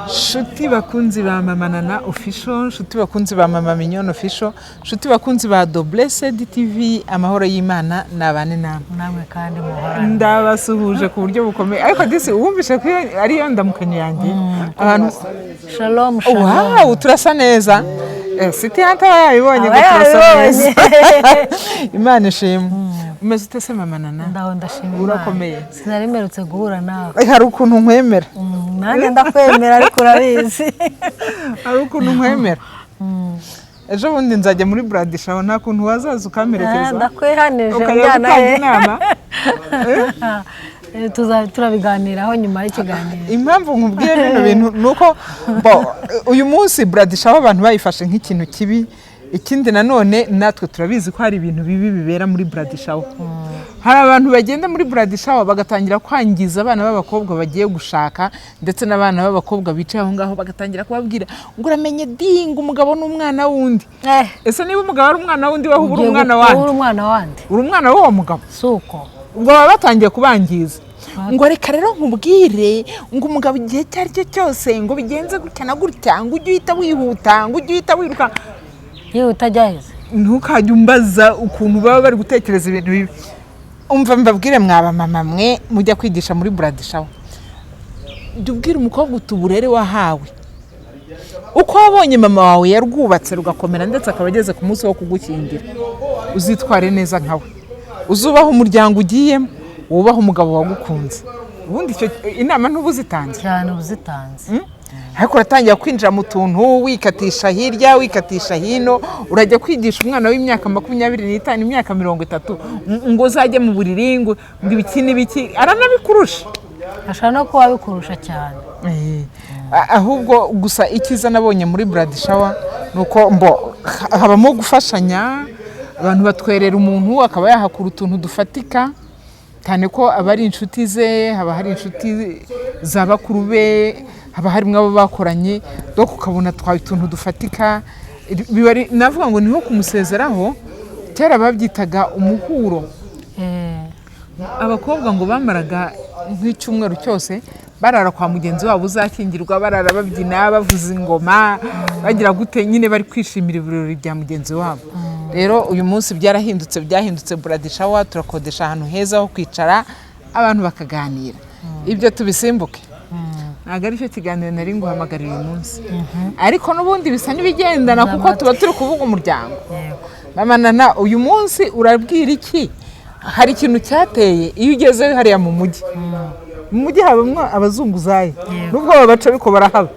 Shuti bakunzi ba Mama Nana official, shuti bakunzi ba Mama Mignone official, shuti bakunzi ba The Blessed TV, amahoro y'Imana nabane namwe kandi muhorana. Ndabasuhuje ku buryo bukomeye. Ariko disi wumvishe ko ari yo ndamukanyo yanjye. Abantu Shalom. Wow, turasa neza. Siti hata yabibonye ko turasa neza. Imana ishimwe. Umeze ute se Mama Nana? Ndaho ndashimira. Urakomeye. Sinarimerutse guhura nawe. Hari ukuntu nkwemera. Nanjye ndakwemera ariko urabizi. Hari ukuntu nkwemera. Ejo bundi nzajya muri Bradishaho nta kuntu wazaza ukamerekereza. Ndakwihanije njyana inama. Turabiganiraho nyuma y'ikiganiro. Impamvu nkubwiye bino bintu nuko uyu munsi Bradishaho abantu bayifashe nk'ikintu kibi. Ikindi nanone natwe turabizi ko hari ibintu bibi bibera muri Bradishaho. Hari abantu bagenda muri Bradishaho bagatangira kwangiza abana b'abakobwa bagiye gushaka ndetse n'abana b'abakobwa bicaye aho ngaho bagatangira kubabwira ngo uramenye dinga umugabo n'umwana wundi. Ese niba umugabo ari umwana wundi waho uri umwana wandi? Uri umwana wandi. Uri umwana w'uwo mugabo. Suko. Ubwo baba batangiye kubangiza. Ngo reka rero nkubwire ngo umugabo igihe cyari cyo cyose ngo bigenze gutya na gutya ngo ujye uhita wihuta ngo ujye uhita wiruka. Yewe utajyahize. Ntukajye umbaza ukuntu baba bari gutekereza ibintu bibi. Umva mbabwire mwaba mama mwe mujya kwigisha muri Bradishaho. Dubwire umukobwa utuburere wahawe. Uko wabonye mama wawe yarwubatse rugakomera ndetse akabageze ku munsi wo kugukingira. Uzitware neza nkawe. Uzubaho umuryango ugiyemo, wubaho umugabo wagukunze. Ubundi icyo inama ntubuzitanze. Cyane ubuzitanze. Ariko uratangira kwinjira mu tuntu wikatisha hirya wikatisha hino urajya kwigisha umwana w'imyaka 25 imyaka 30 ngo uzajye mu buriri ngo ibiki n'ibiki aranabikurusha ashaka no kuba bikurusha cyane. Ahubwo gusa ikiza nabonye muri Bradishaho nuko habamo gufashanya abantu batwerera umuntu akaba yahakura utuntu dufatika cyane ko abari inshuti ze haba hari inshuti za bakuru be haba harimo abo bakoranye doko ukabona twaye utuntu dufatika bibari navuga ngo niho kumusezeraho cyera babyitaga umuhuro. Abakobwa ngo bamaraga nk'icyumweru cyose barara kwa mugenzi wabo uzakingirwa barara babyina bavuza ingoma bagira gute nyine bari kwishimira ibirori bya mugenzi wabo. Rero uyu munsi byahindutse Bradishaho turakodesha ahantu heza ho kwicara abantu bakaganira. Ibyo tubisimbuke. Ntabwo ari cyo kiganiro nari nguhamagarira uyu munsi. Ariko n'ubundi bisa n'ibigendana kuko tuba turi kuvuga umuryango. Mama Nana uyu munsi urabwira iki? Hari ikintu cyateye iyo ugeze hariya mu mujyi. Mu mujyi habamwe abazunguzayi. Nubwo babaca biko barahaba.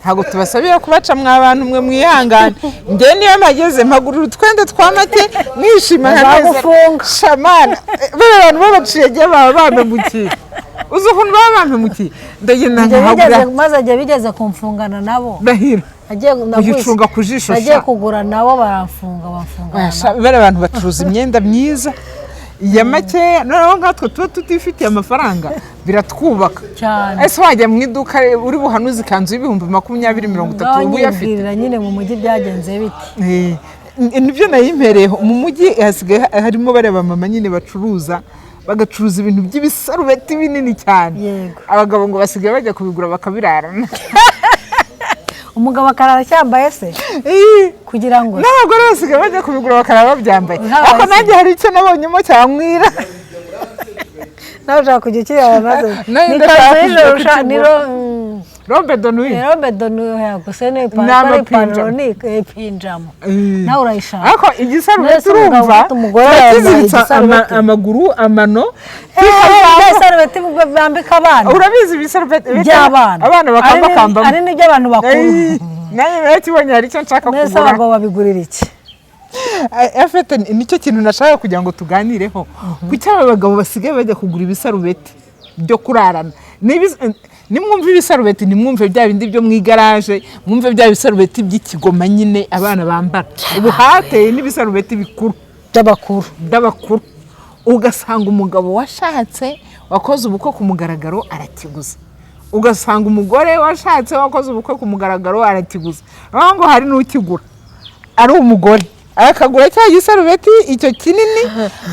Ntabwo tubasabira kubaca mw'abantu mwe mwihangane. Nge niyo mageze mpagurira utwende twamate mwishima neza. Shamana. Bere abantu babaciye giye bamemukira. Uzuhun babamemukiye ndagenda nkabura maze ajya bigeze kumfungana nabo. Ndahira. Kuyicunga kujisho. Agiye kugura nabo baramfunga. Bere abantu bacuruza imyenda myiza. Ya make noneho nkatwe tuba tutifitiye amafaranga biratwubaka cyane. Ese wajya mu iduka uri buhanuze ikanzu y'ibihumbi 20-30 ubu yafite nyine mu mujyi byagenze biti. Nibyo nayimpereho mu mujyi hasigaye harimo bareba mama nyine bacuruza bagacuruza ibintu by'ibisarubeti binini cyane. Abagabo ngo basigaye bajya kubigura bakabirarana. Umugabo akarara cyambaye se kugira ngo n'abagore basigaye bajya kubigura bakaraba babyambaye. Ako nanjye hari icyo nabonyemo cyankwira. Nawe ushaka kujya ukireba maze ni kazo y'ijoro Robe de nuit. Robe de nuit yaguse ne pantalon ni pinjama. Nawe urayishaka. Ako igisarubeti urumva kiziritsa amaguru amano. Igisarubeti bambika abana. Urabizi ibisarubeti by'abana. Abana bakambakamba. Ari n'ibyo abantu bakuru. Naye kibonye hari icyo nshaka kugura. Nese abagabo babigurira iki? Afite nicyo kintu nashaka kugira ngo tuganireho. Kuki abagabo basigaye bajya kugura ibisarubeti byo kurarana. Nimwumve ibisarubeti nimwumve bya bindi byo mwigaraje mwumve bya bisarubeti by'ikigoma nyine abana bambara. Ubu hateye n'ibisarubeti bikuru by'abakuru. Ugasanga umugabo washatse wakoze ubukwe ku mugaragaro arakiguza. Ugasanga umugore washatse wakoze ubukwe ku mugaragaro arakiguza. Ngo hari n'ukigura ari umugore akagura cya gisarubeti icyo kinini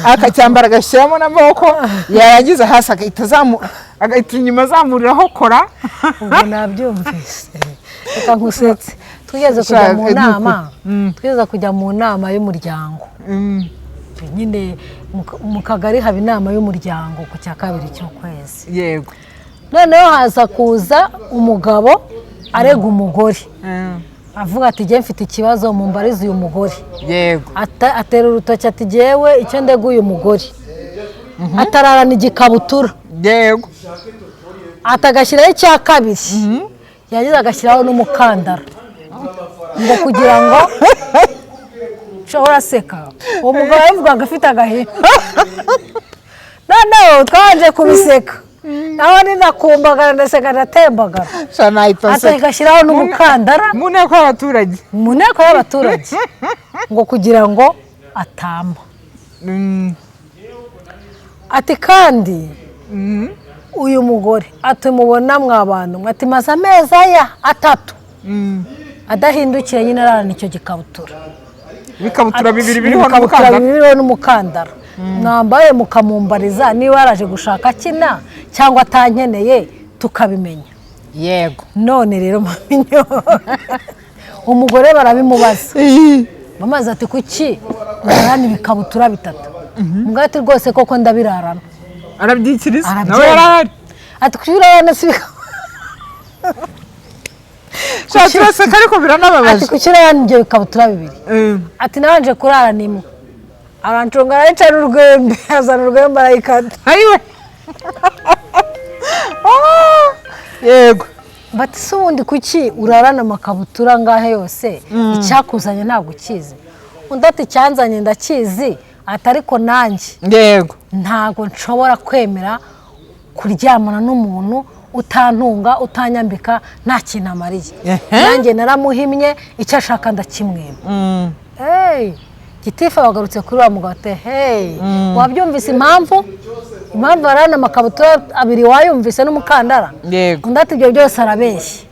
akacyambara agashyiramo n'amaboko yarangiza hasi akahita agahita inyuma azamuriraho kora. ubwo nabyumvise reka nkusetse twigeze kujya mu nama y'umuryango nyine mu kagari haba inama y'umuryango ku cya kabiri cy'ukwezi yego noneho haza kuza umugabo arega umugore avuga ati jye mfite ikibazo mumbarize uyu mugore yego atera urutoki ati jyewe icyo ndega uyu mugore atararana igikabutura yego atagashyiraho icya kabiri yagize agashyiraho n'umukandara ngo kugira ngo ushobora seka uwo mugabo yavugaga afite agahinda noneho twabanje kubiseka naho ninakumbagara ndaseka ndatembagara atagashyiraho n'umukandara mu nteko y'abaturage ngo kugira ngo atamba ati kandi uyu mugore atumubona mwabantu ati maze amezi aya 3 adahindukira nyine ararana icyo gikabutura ibikabutura bibiri biriho n'umukandara mwambaye mukamumbariza niba yaraje gushaka kina cyangwa atankeneye tukabimenya yego none rero maminyo umugore barabimubaza bamaze ati kuki urarana ibikabutura 3 mugati rwose koko ndabirarana arabyikiriza nawe yarahari ati kuki urarana cyose ariko biranababaje ati kuki urarana ibyo bikabutura 2 ati nabanje kurarana imwe arancunga arayicara urwembe azana urwembe arayikata ayiwe yego bati se ubundi kuki urarana amakabutura ngahe yose icyakuzanye ntabwo ukizi undi ati cyanzanye ndakizi ati ariko nanjye yego ntabwo nshobora kwemera kuryamana n'umuntu utantunga utanyambika nta kintu amariye nanjye naramuhimye icyo ashaka ndakimwima gitifu bagarutse kuri wa mugabo ati wabyumvise impamvu arana amakabutura 2 wayumvise n'umukandara undi ati ibyo byose arabeshya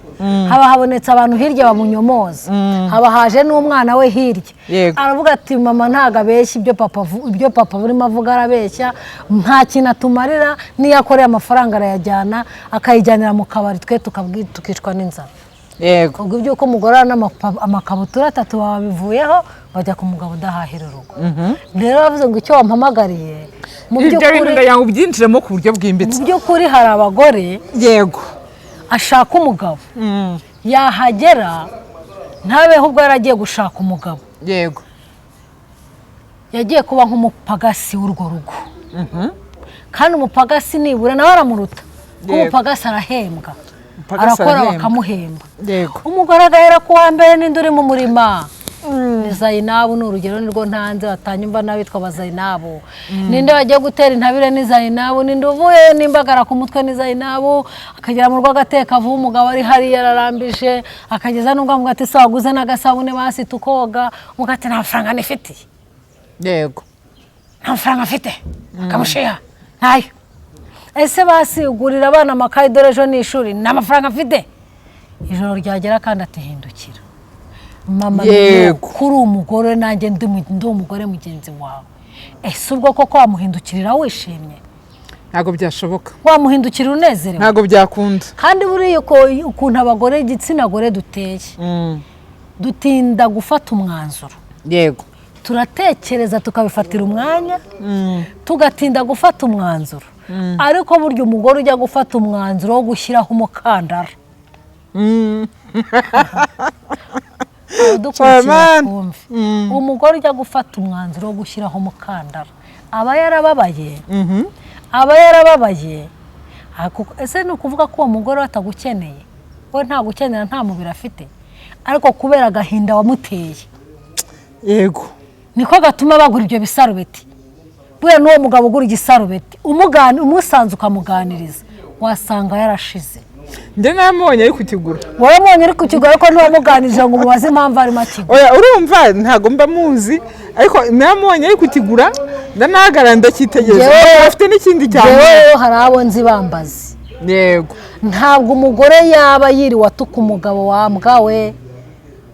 haba habonetse abantu hirya bamunyomoza haba haje n'umwana we hirya aravuga ati mama ntago abeshya ibyo papa burimo avuga arabeshya nta kintu atumarira niyo akoreye amafaranga arayajyana akayijyanira mu kabari twe tukicwa n'inzara yego ubwo byuko umugore arana amakabutura 3 babivuyeho bajya ku mugabo udahahira urugo rero bavuze ngo icyo wampamagariye mu by'ukuri ndayango byinjiremo ku buryo bwimbitse mu by'ukuri hari abagore yego ashaka umugabo yahagera ntabeho ubwo yaragiye gushaka umugabo yego yagiye kuba nk'umupagasi w'urwo rugo kandi umupagasi nibura nawe aramuruta umupagasi arahembwa arakora bakamuhemba umugore agahera ku wa mbere n'indi uri mu murima ni Zainabu ni urugero nirwo ntanze batanyumva n'abitwa Bazainabu ninde wagiye gutera intabire ni Zainabu ninde uvuye n'imbagara ku mutwe ni Zainabu akagera mu rugo agateka avuye umugabo ari hari yararambije akageza nubwo amuga ati sawaguze n'agasabune basi tukoga mugati nta faranga nifitiye yego nta faranga afite akamushiha ntayo ese basi ugurira abana amakayi dore ejo ni ishuri n'amafaranga afite ijoro ryagera kandi atihindukira mama kuri umugore nanjye ndi umugore mugenzi wawe ese ubwo koko wamuhindukirira wishimye ntago byashoboka wamuhindukira unezerewe ntago byakunda kandi buriya ukuntu abagore igitsina gore duteye dutinda gufata umwanzuro yego turatekereza tukabifatira umwanya tugatinda gufata umwanzuro ariko burya umugore ujya gufata umwanzuro wo gushyiraho umukandara umugore ujya gufata umwanzuro wo gushyiraho umukandara aba yarababaye ese ni ukuvuga ko uwo mugore atagukeneye we ntagukenera nta mubiri afite ariko kubera agahinda wamuteye yego niko gatuma bagura ibyo bisarubeti buriya n'uwo mugabo ugura igisarubeti umusanze ukamuganiriza wasanga yarashize njye namubonye ari kukigura waramubonye ari kukigura ariko ntiwamuganirije ngo umubaze impamvu arimo akigura urumva ntabwo mba muzi ariko namubonye ari kukigura ndanahagarara ndacyitegereza afite n'ikindi cyane rero hari abo nzi bambazi yego ntabwo umugore yaba yiriwe atuka umugabo wambwa we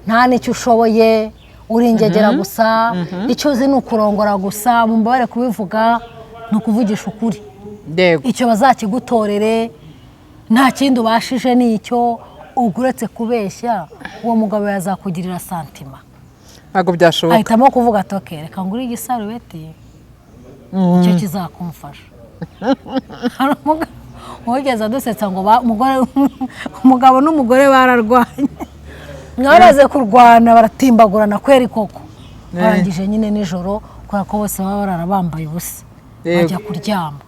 nta n'icyo ushoboye uringegera gusa icyo uzi ni ukurongora gusa mumbabare kubivuga ni ukuvugisha ukuri Yego. icyo bazakigutorere nta kindi ubashije nicyo uretse kubeshya uwo mugabo yazakugirira santima ntabwo byashoboka ahitamo kuvuga ati okay reka ngure igisarubeti icyo kizakumfasha wigeze adusetsa ngo umugabo n'umugore bararwanye mwaraze kurwana baratimbagurana kweri koko barangije nyine nijoro kubera ko bose baba barara bambaye ubusa bajya kuryama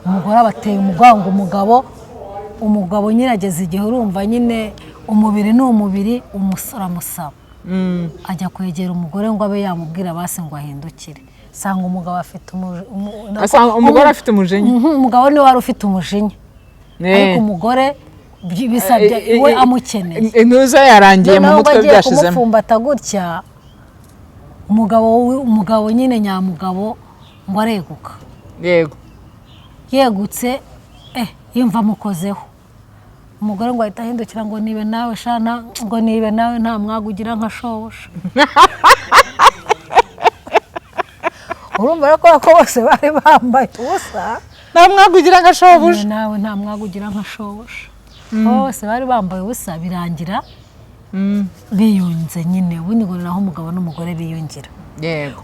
umugore abateye umugongo umugabo nyine ageze igihe urumva nyine umubiri ni umubiri uramusaba ajya kwegera umugore ngo abe yamubwira basi ngo ahindukire sanga umugabo afite umugore afite umujinya umugabo niwe wari ufite umujinya ariko umugore bisabye we amukeneye intuza yarangiye mu mutwe byashizemo kumupfumbata gutya umugabo nyine nyamugabo ngo areguka yego yegutse yumva amukozeho umugore ngo ahita ahindukira ngo nibe nawe shana ngo nibe nawe nta mwagugira nka showusha urumva ko bose bari bambaye ubusa nta mwagugira nka showusha nawe nta mwagugira nka showusha bose bari bambaye ubusa birangira biyunze nyine ubundi ngo naho umugabo n'umugore biyungira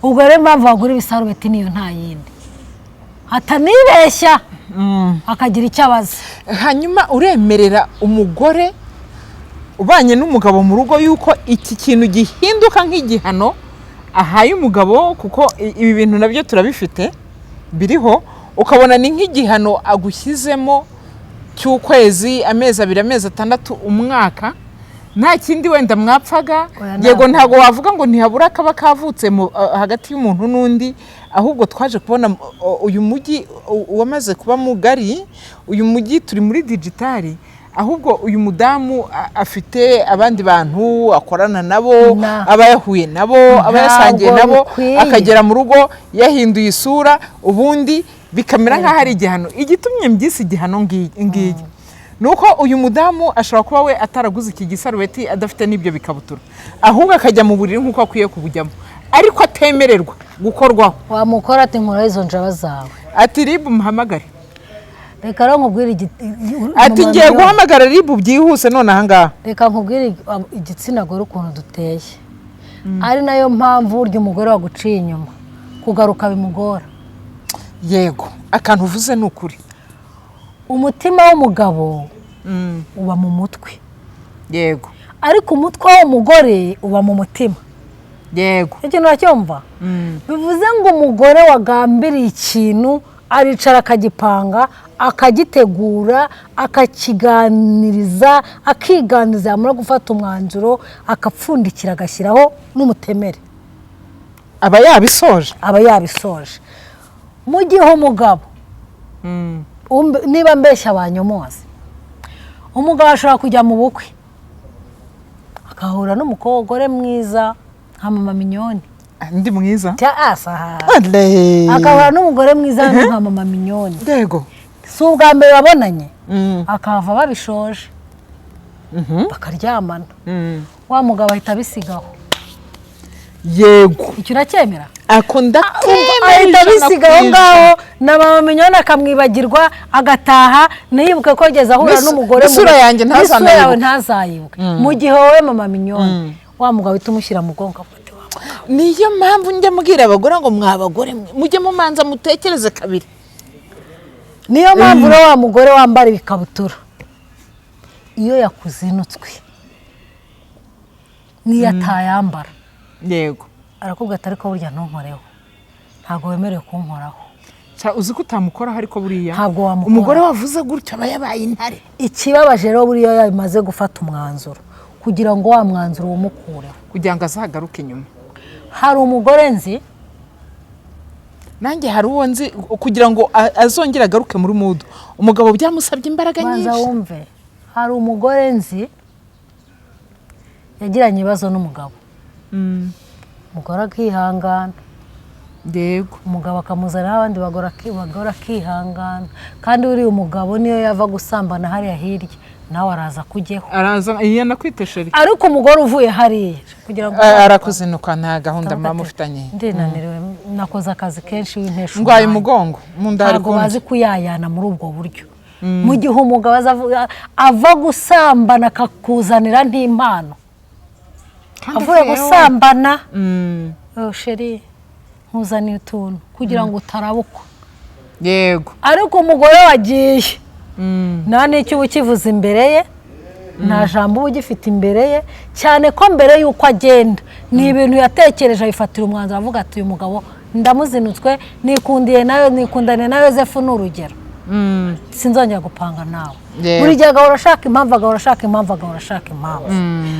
ubwo rero impamvu bagura ibisarubeti niyo nta yindi atanibeshya akagira icyo abaza hanyuma uremerera umugore ubanye n'umugabo mu rugo yuko iki kintu gihinduka nk'igihano ahaye umugabo kuko ibi bintu nabyo turabifite biriho ukabona ni nk'igihano agushyizemo cy'ukwezi amezi 2 amezi 6 umwaka nta kindi wenda mwapfaga yego ntago wavuga ngo ntihabura kaba kavutse hagati y'umuntu n'undi ahubwo twaje kubona uyu mujyi wamaze kuba mugari uyu mujyi turi muri digitali ahubwo uyu mudamu afite abandi bantu akorana nabo aba yahuye nabo aba yasangiye nabo akagera mu rugo yahinduye isura ubundi bikamera nk'aho ari igihano igitumye mbyisi igihano ngiyi nuko uyu mudamu ashobora kuba we ataraguze iki gisarubeti adafite n'ibyo bikabutura ahubwo akajya mu buriri nk'uko akwiye kubujyamo ariko atemererwa gukorwaho wamukora ati nkora izo njaba zawe ati ribu muhamagare reka rero nkubwire ati ngiye guhamagara ribu byihuse none ahangaha reka nkubwire igitsina gore ukuntu duteye ari nayo mpamvu urya umugore waguciye inyuma kugaruka bimugora yego akantu uvuze ni ukuri umutima w'umugabo uba mu mutwe yego ariko umutwe w'umugore uba mu mutima yego ikintu uracyumva bivuze ngo umugore wagambiriye ikintu aricara akagipanga akagitegura akakiganiriza akiganiriza yamara gufata umwanzuro akapfundikira agashyiraho n'umutemere aba yabisoje mu gihe umugabo niba mbeshya abanyomozi umugabo ashobora kujya mu bukwe akahura n'umugore mwiza nka mama minyoni ndi mwiza akahura n'umugore mwiza nka mama minyoni yego si ubwa mbere babonanye akahava babishoje bakaryamana wa mugabo ahita abisigaho yego icyo uracyemera akunda ahita abisigaho ngaho na mama minyoni akamwibagirwa agataha ntiyibuke ko ageze ahura n'umugore n'isura yanjye ntazayibuke mu gihe wowe mama minyoni wa mugabo uhita umushyira mu bwonko niyo mpamvu njya mubwira abagore ngo mwabagore mujye mumanza mutekereze kabiri niyo mpamvu rero wa mugore wambara ibikabutura iyo yakuzinutswe niyo atayambara yego arakubwira ati ariko burya ntunkoreho ntabwo wemerewe kunkoraho uzi ko utamukoraho ariko buriya ntabwo wamukora umugore wavuze gutyo aba yabaye intare ikibabaje rero buriya yamaze gufata umwanzuro kugira ngo wa mwanzuro umukureho kugira ngo azagaruke inyuma hari umugore nzi nanjye hari uwo nzi kugira ngo azongere agaruke muri mudu umugabo byamusabye imbaraga nyinshi banza wumve hari umugore nzi yagiranye ibibazo n'umugabo umugore akihangana yego umugabo akamuzana abandi bagora akihangana kandi uriya umugabo niyo yava gusambana hariya hirya nawe araza kujyeho araza yanakwiteshera ariko umugore uvuye hariya kugira ngo arakuzinuka nta gahunda mba mufitanye ndinaniriwe nakoze akazi kenshi w'intesho ndwaye umugongo mu nda hari ntabwo bazi kuyayana muri ubwo buryo mu gihe umugabo ava gusambana akakuzanira n'impano avuye gusambana sheri nkuzaniye utuntu kugira ngo utarabukwa yego ariko umugore wagiye nta n'icyo uba ukivuze imbere ye nta jambo uba ugifite imbere ye cyane ko mbere y'uko agenda ni ibintu yatekereje abifatira umwanzuro avuga ati uyu mugabo ndamuzinutswe nikundaniye na Yozefu ni urugero sinzongera gupanga nawe buri gihe agahora ashaka impamvu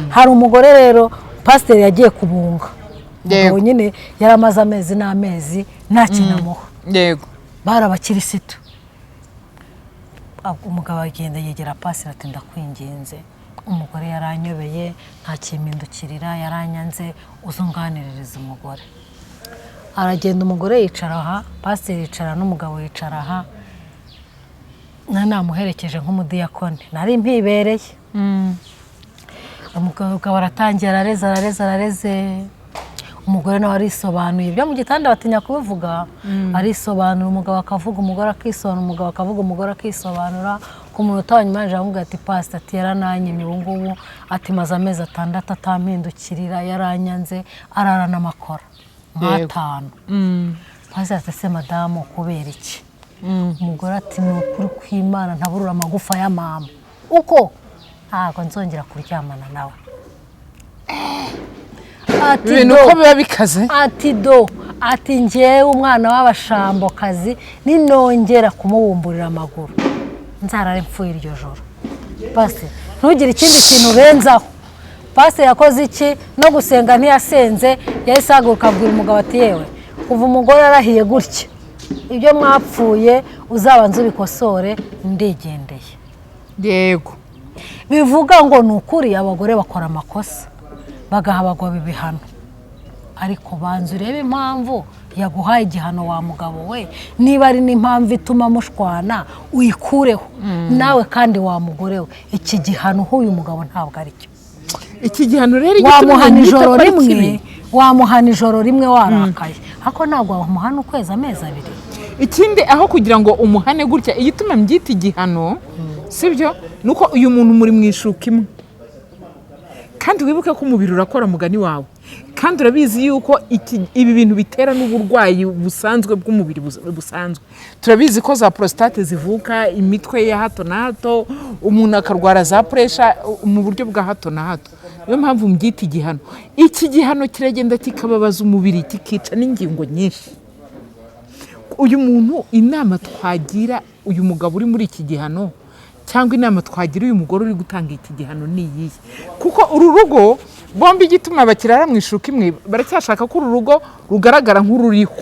hari umugore rero pasiteri yagiye kubunga umugabo nyine yari amaze amezi n'amezi nta kintu amuha yego bari abakirisitu umugabo agenda yegera pasiteri ati ndakwinginze umugore yaranyobeye ntakimpindukirira yaranyanze uzunganiririza umugore aragenda umugore yicara aha pasiteri yicara n'umugabo yicara aha namuherekeje nk'umudiyakoni nari mpibereye umugabo aratangira arareze umugore nawe arisobanuye ibyo mu gitanda batinya kubivuga arisobanura umugabo akavuga umugore akisobanura umugabo akavuga umugore akisobanura ku munota wa nyuma yaje aramubwira ati pasiteri ati yaranyimye ubu ngubu ati maze amezi 6 atampindukirira yaranyanze ararana amakora nk'atanu pasiteri ati ese madamu kubera iki umugore ati ni ukuri kw'Imana ntaburura amagufa ya mama uko ntabwo nzongera kuryamana nawe ibintu uko biba bikaze ati njyewe umwana w'abashambokazi ninongera kumubumburira amaguru nzarare mpfuye iryo joro pasiteri ntugire ikindi kintu urenzaho pasiteri yakoze iki no gusenga ntiyasenze yahise ahaguruka abwira umugabo ati yewe kuva umugore arahiye gutya ibyo mwapfuye uzabanza ubikosore ndigendeye yego bivuga ngo ni ukuri abagore bakora amakosa bagaha abagabo ibihano ariko banza urebe impamvu yaguhaye igihano wa mugabo we niba ari n'impamvu ituma mushwana uyikureho nawe kandi wa mugore we iki gihano uhuye umugabo ntabwo ari cyo iki gihano rero wamuhana ijoro rimwe warakaye ariko ntabwo wamuhana ukwezi amezi 2 ikindi aho kugira ngo umuhane gutya igituma mbyita igihano sibyo nuko uyu muntu muri mwishuka imwe kandi wibuke ko umubiri urakora mugani wawe kandi urabizi yuko ibi bintu bitera n'uburwayi busanzwe bw'umubiri busanzwe turabizi ko za prostate zivuka imitwe ya hato na hato umuntu akarwara za pressure mu buryo bwa hato na hato niyo mpamvu mbyita igihano iki gihano kiragenda kikababaza umubiri kikica n'ingingo nyinshi uyu muntu inama twagira uyu mugabo uri muri iki gihano cyangwa inama twagira uyu mugore uri gutanga iki gihano ni iyihe kuko uru rugo bombi igituma bakirara mu ishuka imwe baracyashaka ko uru rugo rugaragara nk'ururiho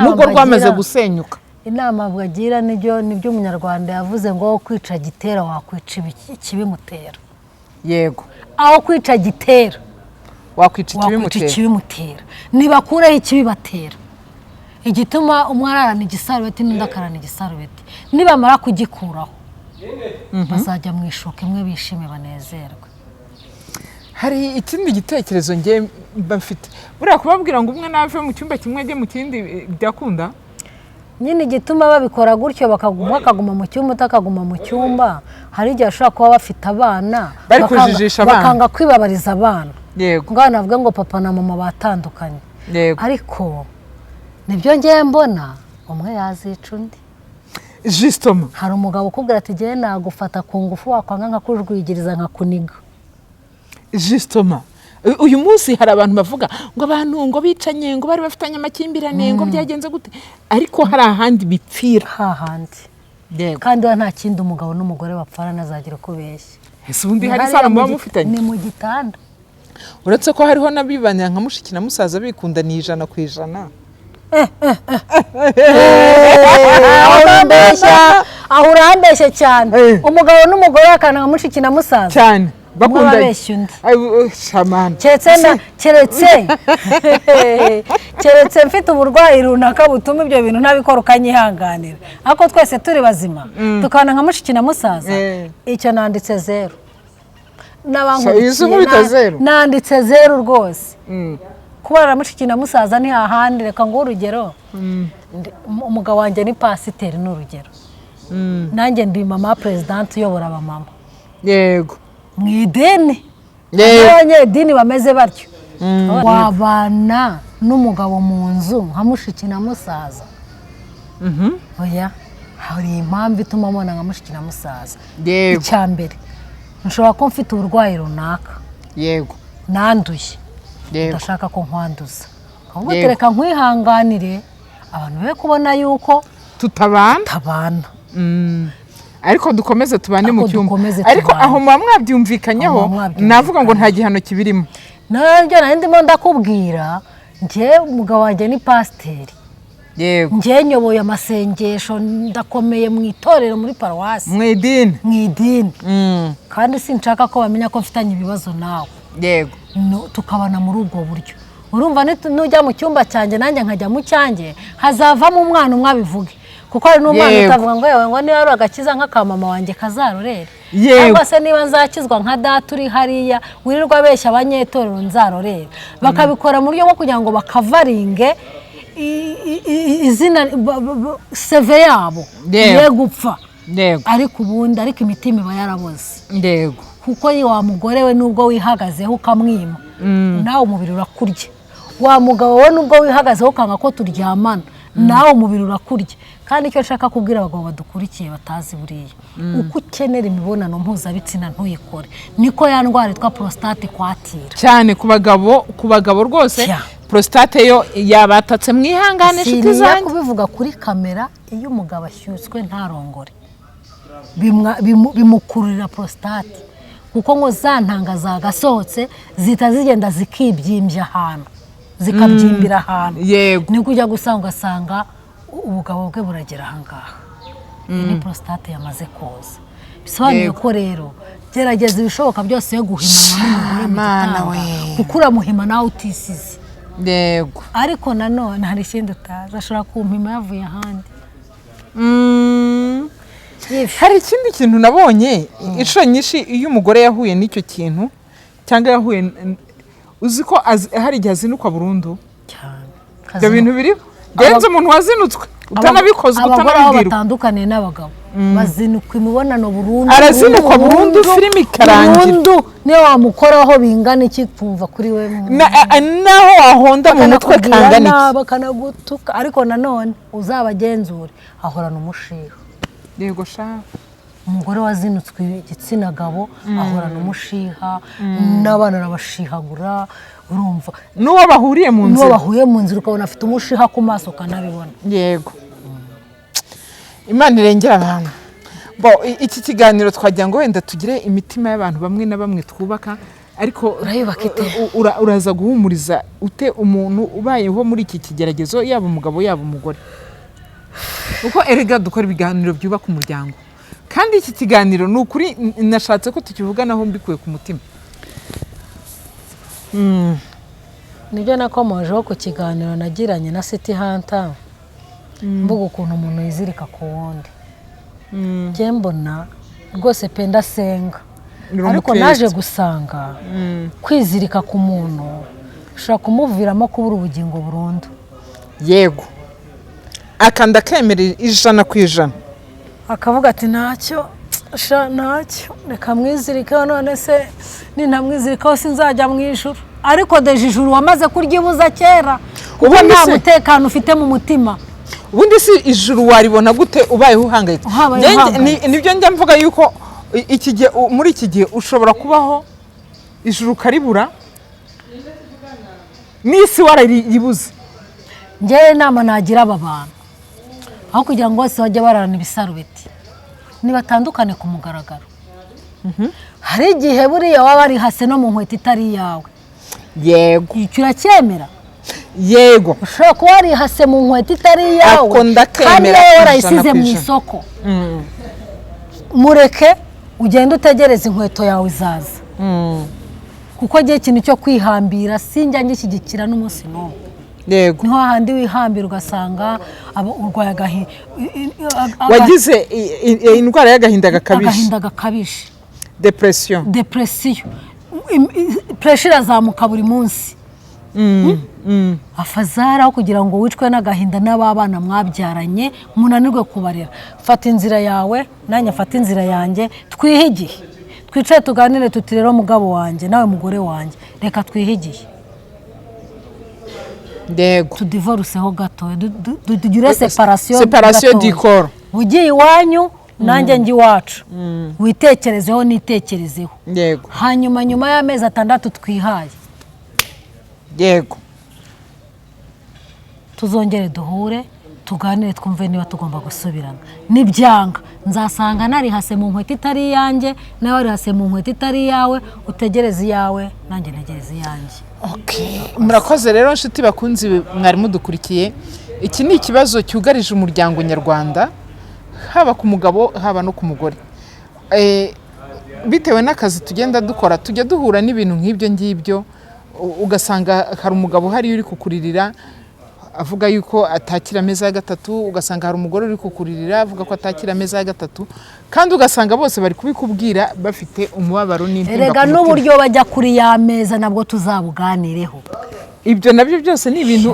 nubwo rwamaze gusenyuka inama bwagira nibyo umunyarwanda yavuze ngo kwica gitera wakwica ikibimutera yego aho kwica gitera wakwica ikibimutera nibakureho ikibibatera igituma umwe ararana igisarubeti n'undi akarana igisarubeti nibamara kugikuraho bazajya mu ishuka imwe bishime banezerwe hari ikindi gitekerezo ngiye bafite buriya kubabwira ngo umwe nave mu cyumba kimwe ajye mu kindi byakunda nyine igituma babikora gutyo bakaguma mu cyumba utakaguma mu cyumba hari igihe ashobora kuba bafite abana bakanga kwibabariza abana yego ngo navuga ngo papa na mama batandukanye ariko nibyo ngiye mbona umwe yazica undi justement hari umugabo ukubwira ati ngiye nagufata ku ngufu wakwanga nkakujwigiriza nkakuniga justement uyu munsi hari abantu bavuga ngo abantu ngo bicanye ngo bari bafitanye amakimbirane ngo byagenze gute ariko hari ahandi bipfira hahandi kandi nta kindi umugabo n'umugore bapfana nazagira uko beshya ese ubundi hari sano muba mufitanye ni mu gitanda uretse ko hariho nabibanira nka mushiki na musaza bikundaniye 100%. aho urambeshye cyane umugabo n'umugore bakana nka mushiki na musaza cyane bakundanye shamana keretse mfite uburwayi runaka butuma ibyo bintu ntabikora ukanyihanganira ariko twese turi bazima tukana nka mushiki na musaza icyo nanditse 0 nanditse 0 rwose kubara mushiki na musaza ni hahandi. Reka ngo urugero, umugabo wanjye ni pasiteri n'urugero, nanjye ndi mama president uyobora abamama. Yego. Mu idini abanyedini bameze batyo, wabana n'umugabo mu nzu nka mushiki na musaza? Oya, hari impamvu ituma mbona nka mushiki na musaza. Icya mbere, nshobora ko mfite uburwayi runaka, yego, nanduye, ndashaka ko nkwanduza, ahubwo tereka nkwihanganire abantu be kubona yuko tutabana. Ariko dukomeze tubane mu cyumba. Ariko aho muba mwabyumvikanyeho, navuga ngo nta gihano kibirimo. Nabyo nari ndimo ndakubwira, njye umugabo wanjye ni pasiteri. Yego. Njye nyoboye amasengesho, ndakomeye mu itorero muri paruwasi. Mu idini. Kandi sinshaka ko bamenya ko mfitanye ibibazo nawe. Yego. Tukabana muri ubwo buryo. Urumva nujya mu cyumba cyanjye nanjye nkajya mu cyanjye, hazavamo umwana umwe abivuge. Kuko hari n'umwana utavuga ngo yewe ngo niba ari agakiza nk'akamama wanjye kazarorere, cyangwa se niba nzakizwa nka data uri hariya wirirwa abeshya abanyetorero nzarorere. Bakabikora mu buryo bwo kugira ngo bakavaringe izina seve yabo ye gupfa. Ariko ubundi imitima iba yaraboze. Kuko wa mugore we nubwo wihagazeho ukamwima, nawe umubiri urakurya. Wa mugabo we nubwo wihagazeho ukanga ko turyamana, nawe umubiri urakurya. Kandi icyo nshaka kubwira abagabo badukurikiye batazi buriya, uko ukenera imibonano mpuzabitsina ntuyikore, niko ya ndwara yitwa prostate kwatira cyane ku bagabo rwose. Prostate yo yabatatse mwihangane shiti zanjye. Kubivuga kuri kamera, iyo umugabo ashyutswe ntarongore bimukururira prostate, kuko ngo za ntanga zagasohotse zita zigenda zikibyimbya ahantu, zikabyimbira ahantu. Ni kujya gusanga ugasanga ubugabo bwe buragera ahangaha. Ni prostate yamaze koza. Bisobanuye ko rero gerageza ibishoboka byose yo guhimana n'umugore mu gitanda, kuko uramuhima nawe utisize. Yego. Ariko nanone hari ikindi utazi, ashobora kumpima yavuye ahandi. Hari ikindi kintu nabonye inshuro nyinshi iyo umugore yahuye n'icyo kintu cyangwa yahuye, uzi ko hari igihe azinukwa burundu cyane. Ibyo bintu biriho. Genze umuntu wazinutswe utanabikozwe utanabibwirwa. Abagore batandukanye n'abagabo bazinukwa imibonano burundu. Arazinukwa burundu, filimi ikarangira. Niyo wamukoraho bingana iki kumva kuri we, naho wahonda mu mutwe kangana iki, bakanagutuka. Ariko nanone uzabagenzure ahorana umushiha. Yego sha. Umugore wazinutswe igitsina gabo ahorana umushiha, n'abana arabashihagura. Urumva n'uwo bahuriye mu nzira, ukabona afite umushiha ku maso ukanabibona. Yego. Imana irengera abantu. Iki kiganiro twagira ngo wenda tugire imitima y'abantu bamwe na bamwe twubaka, ariko uraza guhumuriza ute umuntu ubayeho muri iki kigeragezo, yaba umugabo yaba umugore? Uko erega dukora ibiganiro byubaka umuryango, kandi iki kiganiro ni ukuri nashatse ko tukivuganaho mbikuye ku mutima. Nibyo nakomojeho ku kiganiro nagiranye na City Hunter, mvuga ukuntu umuntu yizirika ku wundi. Njye mbona rwose pe ndasenga, ariko naje gusanga kwizirika ku muntu ushobora kumuviramo kubura ubugingo burundu. Yego. Akanda kemera 100%. Akavuga ati ntacyo reka mwizirikeho, none se nintamwizirikaho sinzajya mu ijuru. Ariko deje ijuru wamaze kuryibuza kera, kuko nta mutekano ufite mu mutima. Ubundi si ijuru waribona gute ubayeho uhangayitse? Nibyo njya mvuga yuko muri iki gihe ushobora kubaho ijuru karibura n'isi wararibuze. Njye inama nagira aba bantu, aho kugira ngo bose bajye bararana ibisarubeti, nibatandukane ku mugaragaro. Hari igihe buriya waba ari hase no mu nkweto itari yawe. Yego. Icyo uracyemera? Yego. Ushobora kuba wari hase mu nkweto itari yawe, kandi warayisize mu isoko. Mureke ugende utegereze inkweto yawe izaza. Kuko gihe ikintu cyo kwihambira sinjya ngishyigikira n'umunsi n'umwe. Yego. Niho handi wihambira ugasanga urwaye agahinda, wagize indwara y'agahinda gakabije. Agahinda gakabije. Depression. Pressure irazamuka buri munsi. afazari aho kugira ngo wicwe n'agahinda n'ababana mwabyaranye munanirwe kubarera. Fata inzira yawe nanjye afata inzira yanjye, twihe igihe twicaye tuganire tuti rero mugabo wanjye nawe mugore wanjye reka twihe igihe tudivoruseho gato tugire separasiyo dikoro, ugiye iwanyu nanjye njye iwacu, witekerezeho nitekerezeho, hanyuma nyuma y'amezi 6 twihaye tuzongere duhure tuganire twumve niba tugomba gusubirana. Nibyanga nzasanga narihase mu nkweto itari yanjye nawe warihase mu nkweto itari yawe, utegereze iyawe nanjye ntegereze iyanjye. Murakoze rero nshuti bakunzi mwari mudukurikiye. Iki ni ikibazo cyugarije umuryango nyarwanda, haba ku mugabo haba no ku mugore. Bitewe n'akazi tugenda dukora tujya duhura n'ibintu nk'ibyo ngibyo, ugasanga hari umugabo hari uri kukuririra avuga yuko atakira ameza ya 3, ugasanga hari umugore uri kukuririra avuga ko atakira ameza ya 3, kandi ugasanga bose bari kubikubwira bafite umubabaro n'intimba. Erega n'uburyo bajya kuri ya meza nabwo tuzabuganireho. Ibyo nabyo byose ni ibintu